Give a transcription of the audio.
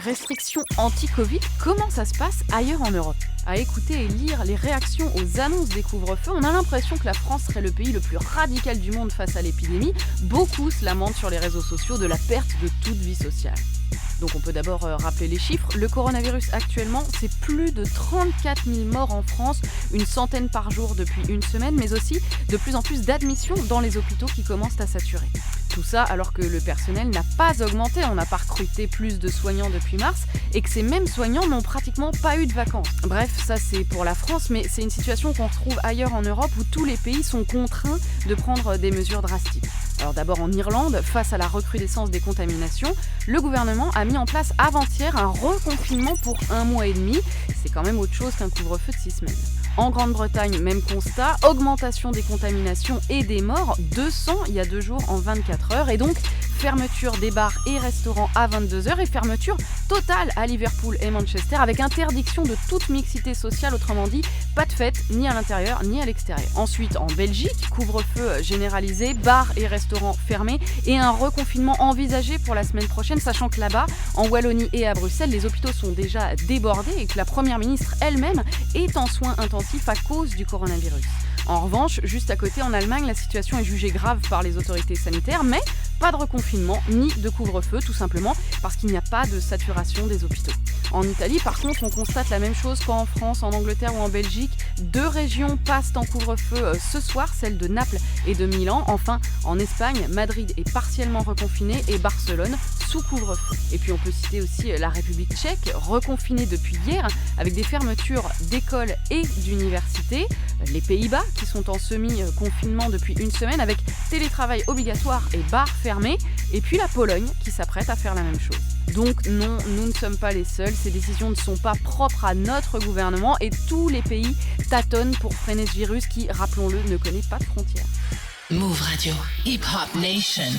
Restrictions anti-Covid, comment ça se passe ailleurs en Europe? À écouter et lire les réactions aux annonces des couvre-feux, on a l'impression que la France serait le pays le plus radical du monde face à l'épidémie. Beaucoup se lamentent sur les réseaux sociaux de la perte de toute vie sociale. Donc on peut d'abord rappeler les chiffres. Le coronavirus actuellement, c'est plus de 34 000 morts en France, une centaine par jour depuis une semaine, mais aussi de plus en plus d'admissions dans les hôpitaux qui commencent à saturer. Tout ça alors que le personnel n'a pas augmenté, on n'a pas recruté plus de soignants depuis mars et que ces mêmes soignants n'ont pratiquement pas eu de vacances. Bref, ça c'est pour la France, mais c'est une situation qu'on retrouve ailleurs en Europe où tous les pays sont contraints de prendre des mesures drastiques. Alors d'abord en Irlande, face à la recrudescence des contaminations, le gouvernement a mis en place avant-hier un reconfinement pour 1 mois et demi. C'est quand même autre chose qu'un couvre-feu de 6 semaines. En Grande-Bretagne, même constat, augmentation des contaminations et des morts, 200 il y a 2 jours en 24 heures, et donc fermeture des bars et restaurants à 22h et fermeture totale à Liverpool et Manchester avec interdiction de toute mixité sociale, autrement dit, pas de fête ni à l'intérieur ni à l'extérieur. Ensuite, en Belgique, couvre-feu généralisé, bars et restaurants fermés et un reconfinement envisagé pour la semaine prochaine, sachant que là-bas, en Wallonie et à Bruxelles, les hôpitaux sont déjà débordés et que la première ministre elle-même est en soins intensifs à cause du coronavirus. En revanche, juste à côté, en Allemagne, la situation est jugée grave par les autorités sanitaires, mais pas de reconfinement ni de couvre-feu, tout simplement parce qu'il n'y a pas de saturation des hôpitaux. En Italie, par contre, on constate la même chose qu'en France, en Angleterre ou en Belgique. 2 régions passent en couvre-feu ce soir, celles de Naples et de Milan. Enfin, en Espagne, Madrid est partiellement reconfiné et Barcelone sous couvre-feu. Et puis on peut citer aussi la République tchèque, reconfinée depuis hier, avec des fermetures d'écoles et d'universités. Les Pays-Bas, qui sont en semi-confinement depuis une semaine, avec télétravail obligatoire et bars fermés. Et puis la Pologne, qui s'apprête à faire la même chose. Donc non, nous ne sommes pas les seuls, ces décisions ne sont pas propres à notre gouvernement et tous les pays tâtonnent pour freiner ce virus qui, rappelons-le, ne connaît pas de frontières. Move Radio, Hip Hop Nation.